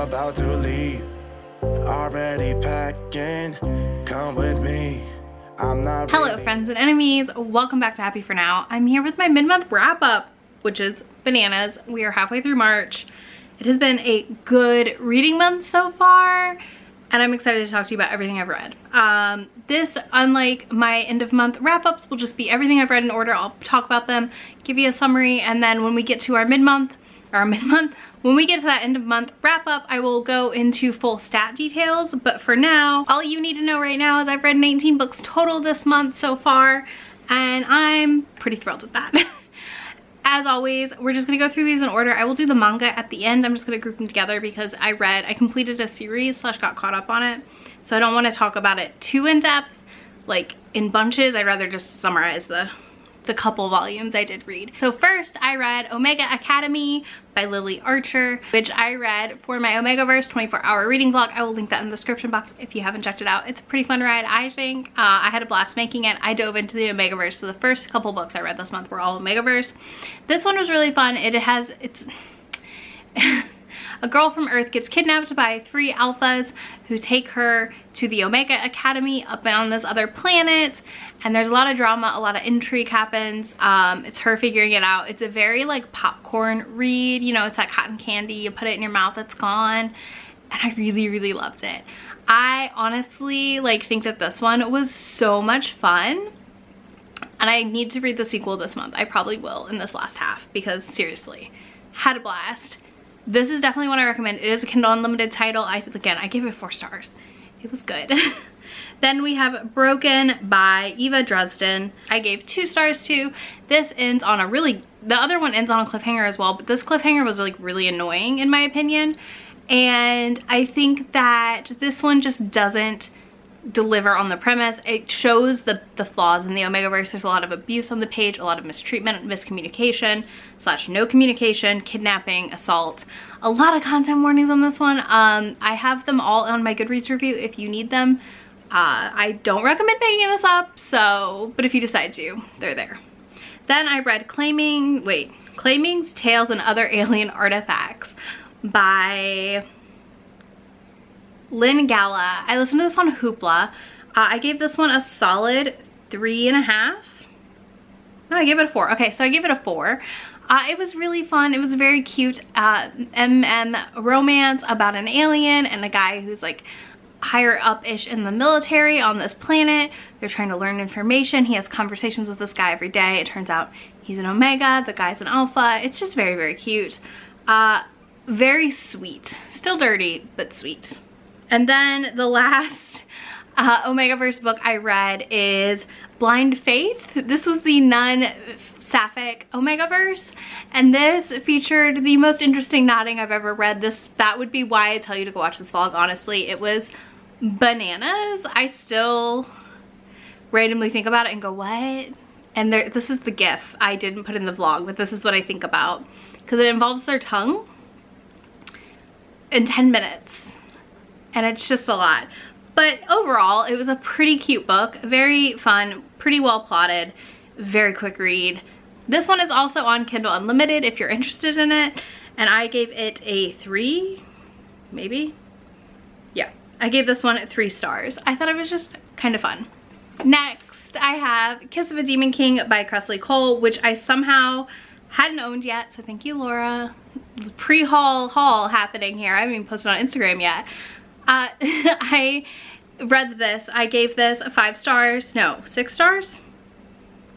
about to leave. Already packing, come with me. I'm not Hello ready. friends and enemies, welcome back to Happy For Now. I'm here with my mid-month wrap-up, which is bananas. We are halfway through March. It has been a good reading month so far, and I'm excited to talk to you about everything I've read. This, unlike my end of month wrap-ups, will just be everything I've read in order. I'll talk about them, give you a summary, and then when we get to our when we get to that end of month wrap up, I will go into full stat details. But for now, all you need to know right now is I've read 19 books total this month so far, and I'm pretty thrilled with that. As always, we're just gonna go through these in order. I will do the manga at the end. I'm just gonna group them together because I completed a series / got caught up on it. So I don't wanna talk about it too in depth, like in bunches. I'd rather just summarize the couple volumes I did read. So first I read Omega Academy by Lily Archer, which I read for my Omegaverse 24-hour reading vlog. I will link that in the description box if you haven't checked it out. It's a pretty fun ride, I think. I had a blast making it. I dove into the Omegaverse, so the first couple books I read this month were all Omegaverse. This one was really fun. It's a girl from Earth gets kidnapped by 3 alphas who take her to the Omega Academy up on this other planet, and there's a lot of drama, a lot of intrigue happens. It's her figuring it out. It's a very like popcorn read, you know, it's like cotton candy, you put it in your mouth, it's gone, and I really loved it. I honestly think that this one was so much fun, and I need to read the sequel this month. I probably will in this last half because seriously, had a blast. This is definitely one I recommend. It is a Kindle Unlimited title. Again, I gave it 4 stars. It was good. Then we have Broken by Eva Dresden. I gave 2 stars to. This ends on the other one ends on a cliffhanger as well, but this cliffhanger was really annoying in my opinion. And I think that this one just doesn't deliver on the premise. It shows the flaws in the Omegaverse. There's a lot of abuse on the page, a lot of mistreatment, miscommunication / no communication, kidnapping, assault. A lot of content warnings on this one. I have them all on my Goodreads review if you need them. I don't recommend picking this up, but if you decide to, they're there. Then I read Claiming's Tales and Other Alien Artifacts by Lynn Gala. I listened to this on Hoopla. I gave this one a solid 3.5. No, I gave it a 4. Okay, so I gave it a 4. It was really fun. It was a very cute romance about an alien and a guy who's like higher up-ish in the military on this planet. They're trying to learn information. He has conversations with this guy every day. It turns out he's an Omega, the guy's an Alpha. It's just very cute. Very sweet. Still dirty, but sweet. And then the last Omegaverse book I read is Blind Faith. This was the nun sapphic Omegaverse, and this featured the most interesting nodding I've ever read. That would be why I tell you to go watch this vlog, honestly. It was bananas. I still randomly think about it and go, what? And this is the gif I didn't put in the vlog, but this is what I think about, because it involves their tongue in 10 minutes. And it's just a lot. But overall, it was a pretty cute book, very fun, pretty well plotted, very quick read. This one is also on Kindle Unlimited if you're interested in it, and I gave it a 3, maybe? Yeah, I gave this one 3 stars. I thought it was just kind of fun. Next, I have Kiss of a Demon King by Kresley Cole, which I somehow hadn't owned yet, so thank you, Laura. Pre-haul happening here. I haven't even posted on Instagram yet. I read this. I gave this 5 stars. No, 6 stars?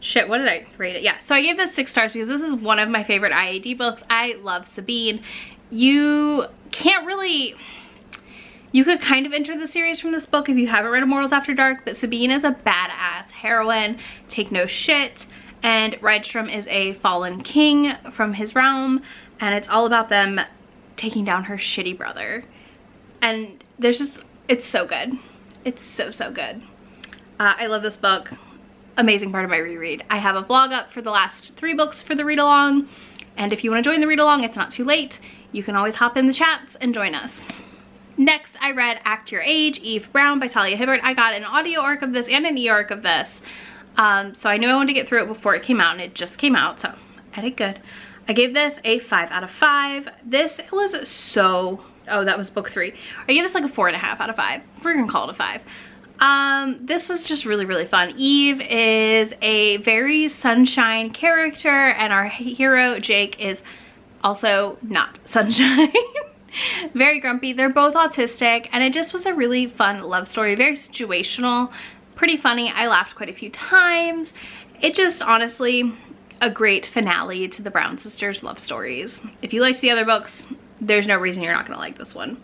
Shit, what did I rate it? Yeah, so I gave this 6 stars because this is one of my favorite IAD books. I love Sabine. You could kind of enter the series from this book if you haven't read Immortals After Dark, but Sabine is a badass heroine, take no shit, and Rydstrom is a fallen king from his realm, and it's all about them taking down her shitty brother. And it's so good. It's so good. I love this book. Amazing part of my reread. I have a vlog up for the last 3 books for the read along, and if you want to join the read along, it's not too late. You can always hop in the chats and join us. Next, I read Act Your Age, Eve Brown by Talia Hibbert. I got an audio arc of this and an e-arc of this, so I knew I wanted to get through it before it came out, and it just came out, so I did good. I gave this a 5 out of 5. This was so Oh, that was book 3. I gave this like a 4.5 out of 5. We're gonna call it a 5. This was just really, really fun. Eve is a very sunshine character, and our hero, Jake, is also not sunshine. Very grumpy. They're both autistic, and it just was a really fun love story. Very situational, pretty funny. I laughed quite a few times. It just, honestly, a great finale to the Brown sisters' love stories. If you liked the other books, there's no reason you're not gonna like this one.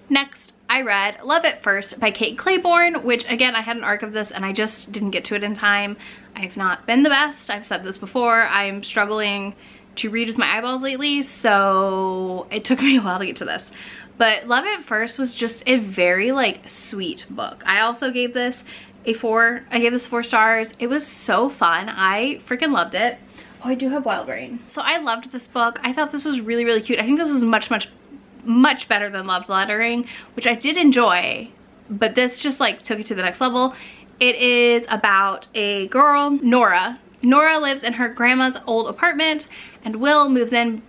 Next, I read Love at First by Kate Claiborne, which again, I had an arc of this and I just didn't get to it in time. I have not been the best. I've said this before. I'm struggling to read with my eyeballs lately, so it took me a while to get to this. But Love at First was just a very like sweet book. I also gave this a 4. I gave this 4 stars. It was so fun. I freaking loved it. Oh, I do have Wild Rain. So I loved this book. I thought this was really, really cute. I think this is much better than Love Lettering, which I did enjoy, but this just like took it to the next level. It is about a girl, Nora. Nora lives in her grandma's old apartment, and Will moves in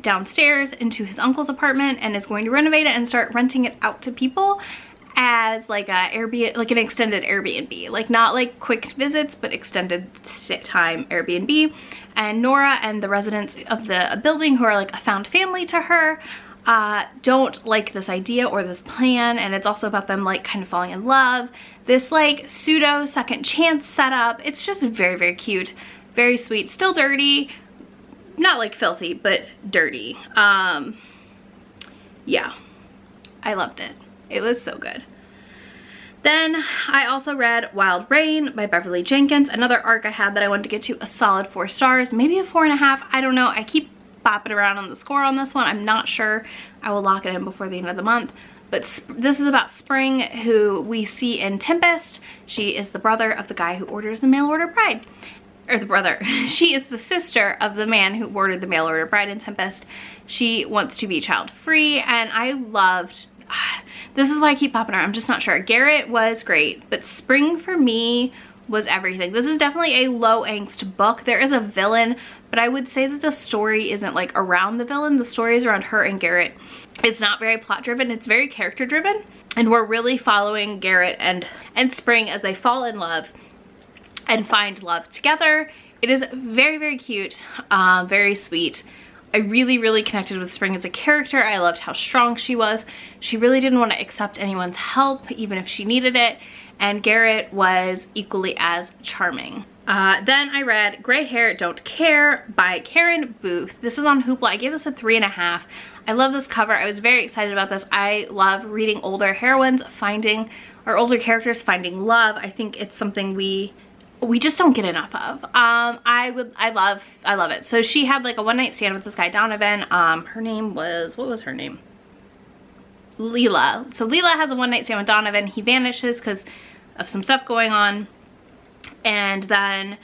downstairs into his uncle's apartment and is going to renovate it and start renting it out to people as like a Airbnb, like an extended Airbnb, like not like quick visits, but extended time Airbnb. And Nora and the residents of the building, who are like a found family to her, don't like this idea or this plan, and it's also about them like kind of falling in love. This like pseudo second chance setup. It's just very, very cute, very sweet, still dirty, not like filthy, but dirty. Yeah, I loved it. It was so good. Then I also read Wild Rain by Beverly Jenkins, another arc I had that I wanted to get to, a solid 4 stars, maybe a 4.5. I don't know. I keep bopping around on the score on this one. I'm not sure. I will lock it in before the end of the month. But this is about Spring, who we see in Tempest. She is the brother of the guy who orders the mail order bride. Or the brother. She is the sister of the man who ordered the mail order bride in Tempest. She wants to be child free, and I loved... This is why I keep popping around. I'm just not sure. Garrett was great, but Spring for me was everything. This is definitely a low angst book. There is a villain, but I would say that the story isn't like around the villain. The story is around her and Garrett. It's not very plot driven. It's very character driven, and we're really following Garrett and Spring as they fall in love and find love together. It is very, very cute, very sweet. I really, really connected with Spring as a character. I loved how strong she was. She really didn't want to accept anyone's help, even if she needed it. And Garrett was equally as charming. Then I read Gray Hair Don't Care by Karen Booth. This is on Hoopla. I gave this a 3.5. I love this cover. I was very excited about this. I love reading older heroines finding, or older characters finding love. I think it's something we just don't get enough of. I love it. So she had like a one-night stand with this guy, Donovan. Her name was, what was her name? Leela. So Leela has a one-night stand with Donovan. He vanishes because of some stuff going on. And then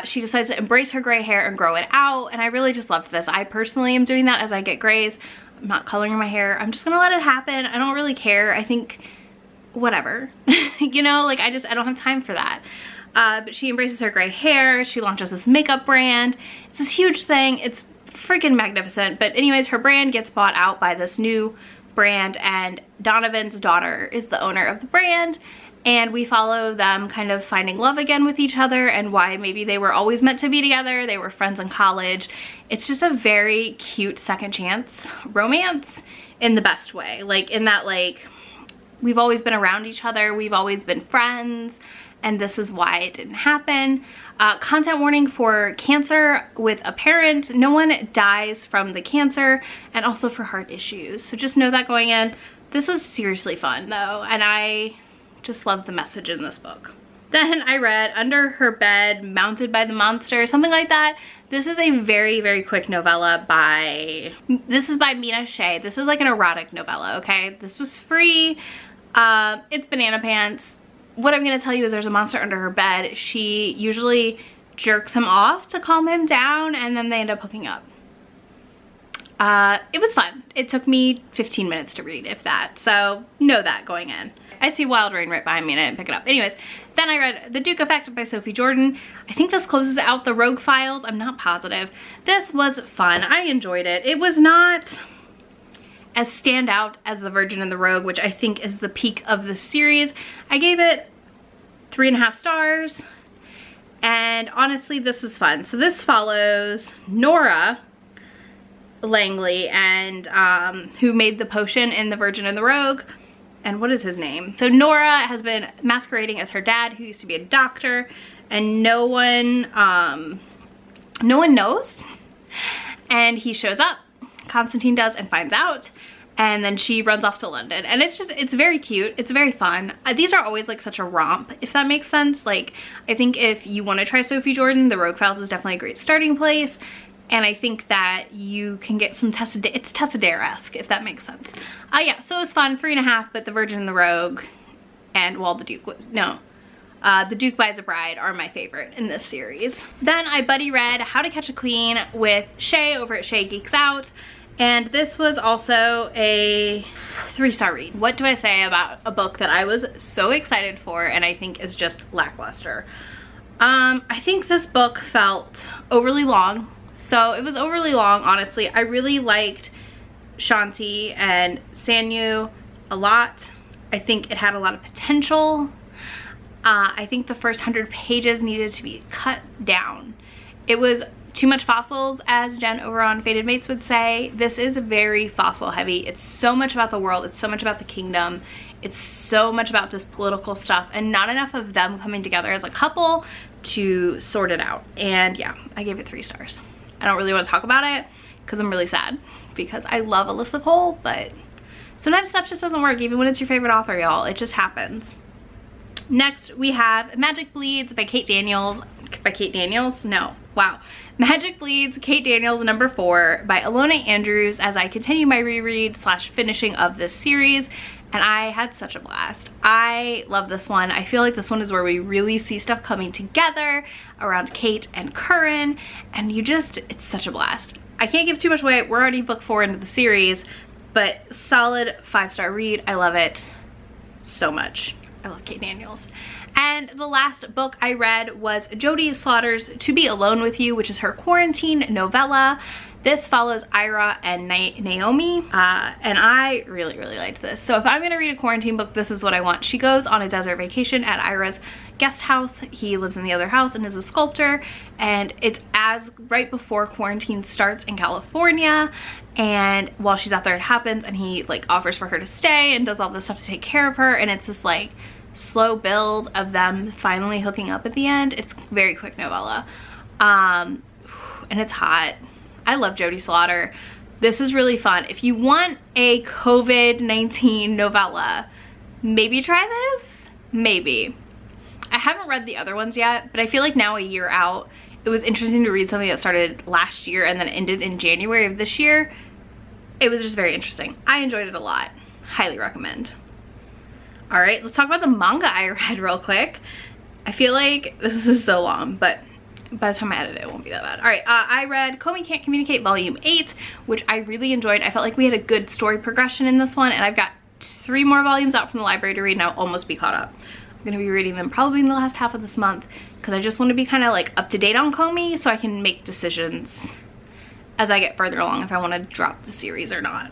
she decides to embrace her gray hair and grow it out. And I really just loved this. I personally am doing that as I get grays. I'm not coloring my hair. I'm just gonna let it happen. I don't really care. I think, whatever. You know, like I don't have time for that. But she embraces her gray hair. She launches this makeup brand. It's this huge thing. It's freaking magnificent. But anyways, her brand gets bought out by this new brand, and Donovan's daughter is the owner of the brand. And we follow them kind of finding love again with each other, and why maybe they were always meant to be together. They were friends in college. It's just a very cute second chance romance in the best way. Like in that, like, we've always been around each other. We've always been friends. And this is why it didn't happen. Content warning for cancer with a parent. No one dies from the cancer, and also for heart issues. So just know that going in. This was seriously fun though, and I just love the message in this book. Then I read Under Her Bed, Mounted by the Monster, something like that. This is a very, very quick novella this is by Mina Shea. This is like an erotic novella, okay? This was free. It's Banana Pants. What I'm going to tell you is there's a monster under her bed. She usually jerks him off to calm him down, and then they end up hooking up. It was fun. It took me 15 minutes to read, if that. So know that going in. I see Wild Rain right behind me and I didn't pick it up. Anyways, then I read The Duke Effect by Sophie Jordan. I think this closes out the Rogue Files. I'm not positive. This was fun. I enjoyed it. It was not as standout as The Virgin and the Rogue, which I think is the peak of the series. I gave it 3.5 stars, and honestly this was fun. So this follows Nora Langley, and who made the potion in The Virgin and the Rogue, and what is his name? So Nora has been masquerading as her dad, who used to be a doctor, and no one knows, and he shows up, Constantine does, and finds out, and then she runs off to London, and it's very cute, it's very fun. These are always like such a romp, if that makes sense. Like, I think if you want to try Sophie Jordan, The Rogue Files is definitely a great starting place, and I think that you can get some it's Tessa Dare-esque, if that makes sense. Yeah, so it was fun, 3.5, but The Virgin and the Rogue and, well, The Duke was, no. The Duke Buys a Bride are my favorite in this series. Then I buddy read How to Catch a Queen with Shay over at Shay Geeks Out, and this was also a 3-star read. What do I say about a book that I was so excited for and I think is just lackluster? I think this book felt overly long. So it was overly long, honestly. I really liked Shanti and Sanyu a lot. I think it had a lot of potential. I think the first 100 pages needed to be cut down. It was too much fossils, as Jen over on Fated Mates would say. This is very fossil heavy. It's so much about the world. It's so much about the kingdom. It's so much about this political stuff, and not enough of them coming together as a couple to sort it out. And yeah, I gave it 3 stars. I don't really want to talk about it because I'm really sad, because I love Alyssa Cole, but sometimes stuff just doesn't work even when it's your favorite author, y'all. It just happens. Next we have Magic Bleeds by Kate Daniels. By Kate Daniels? No. Wow. Magic Bleeds, Kate Daniels, number 4 by Alona Andrews, as I continue my reread / finishing of this series, and I had such a blast. I love this one. I feel like this one is where we really see stuff coming together around Kate and Curran, and it's such a blast. I can't give too much away. We're already book 4 into the series, but solid 5-star read. I love it so much. I love Kate Daniels. And the last book I read was Jodie Slaughter's To Be Alone With You, which is her quarantine novella. This follows Ira and Naomi, and I really, really liked this. So if I'm gonna read a quarantine book, this is what I want. She goes on a desert vacation at Ira's guest house. He lives in the other house and is a sculptor, and it's right before quarantine starts in California, and while she's out there it happens, and he like offers for her to stay and does all this stuff to take care of her, and it's this like slow build of them finally hooking up at the end. It's a very quick novella, and it's hot. I love Jodie Slaughter. This is really fun. If you want a COVID-19 novella, maybe try this. Maybe. I haven't read the other ones yet, but I feel like now, a year out, it was interesting to read something that started last year and then ended in January of this year. It was just very interesting. I enjoyed it a lot. Highly recommend. All right, let's talk about the manga I read real quick. I feel like this is so long, but by the time I edit it, it won't be that bad. All right, I read Komi Can't Communicate Volume 8, which I really enjoyed. I felt like we had a good story progression in this one, and I've got 3 more volumes out from the library to read, and I'll almost be caught up. I'm gonna be reading them probably in the last half of this month, because I just want to be kind of like up to date on Komi so I can make decisions as I get further along if I want to drop the series or not.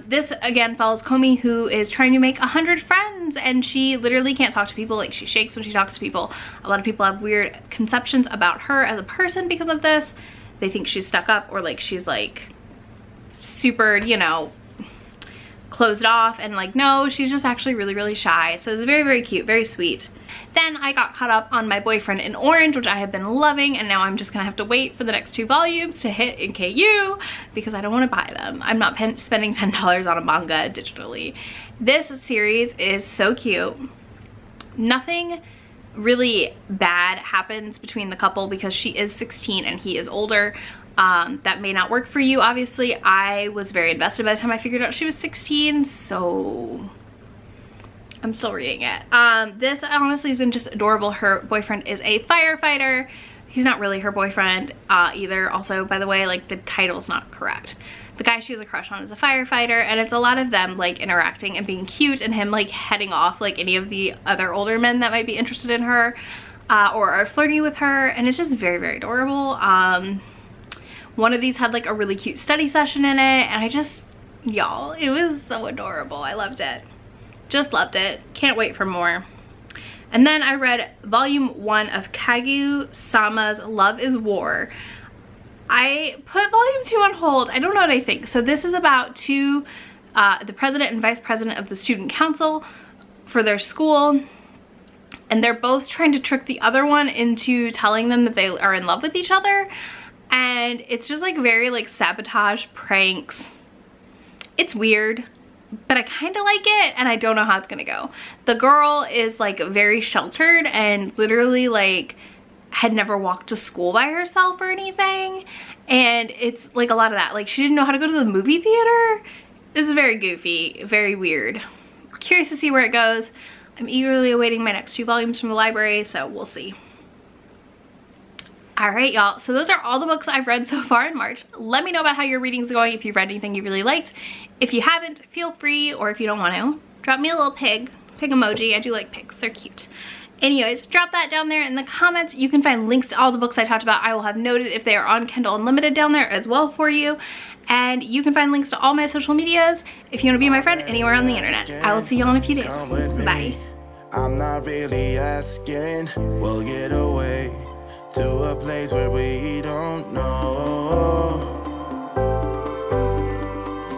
This again follows Komi, who is trying to make 100 friends, and she literally can't talk to people. Like, she shakes when she talks to people. A lot of people have weird conceptions about her as a person because of this. They think she's stuck up, or like she's like super, you know, closed off, and like, no, she's just actually really, really shy. So it's very, very cute, very sweet. Then I got caught up on My Boyfriend in Orange, which I have been loving, and now I'm just gonna have to wait for the next 2 volumes to hit in KU because I don't want to buy them. I'm not spending $10 on a manga digitally. This series is so cute. Nothing really bad happens between the couple because she is 16 and he is older. That may not work for you, obviously. I was very invested by the time I figured out she was 16, so I'm still reading it. This honestly has been just adorable. Her boyfriend is a firefighter. He's not really her boyfriend either. Also, by the way, like, the title's not correct. The guy she has a crush on is a firefighter, and it's a lot of them like interacting and being cute, and him like heading off like any of the other older men that might be interested in her or are flirty with her, and it's just very, very adorable. One of these had like a really cute study session in it, and I just, y'all, it was so adorable. I loved it. Just loved it. Can't wait for more. And then I read volume 1 of Kaguya-sama's Love is War. I put volume 2 on hold. I don't know what I think. So this is about the president and vice president of the student council for their school, and they're both trying to trick the other one into telling them that they are in love with each other, and it's just like very like sabotage pranks. It's weird, but I kind of like it, and I don't know how it's gonna go. The girl is like very sheltered and literally like had never walked to school by herself or anything, and it's like a lot of that. Like she didn't know how to go to the movie theater. This is very goofy, very weird. Curious to see where it goes. I'm eagerly awaiting my next 2 volumes from the library, so we'll see. All right, y'all, so those are all the books I've read so far in March. Let me know about how your reading's going, if you've read anything you really liked. If you haven't, feel free, or if you don't want to, drop me a little pig emoji. I do like pigs, they're cute. Anyways, drop that down there in the comments. You can find links to all the books I talked about. I will have noted if they are on Kindle Unlimited down there as well for you. And you can find links to all my social medias if you want to be my friend anywhere on the internet. I will see you all in a few days. Bye. I'm not really asking. We'll get away to a place where we don't know.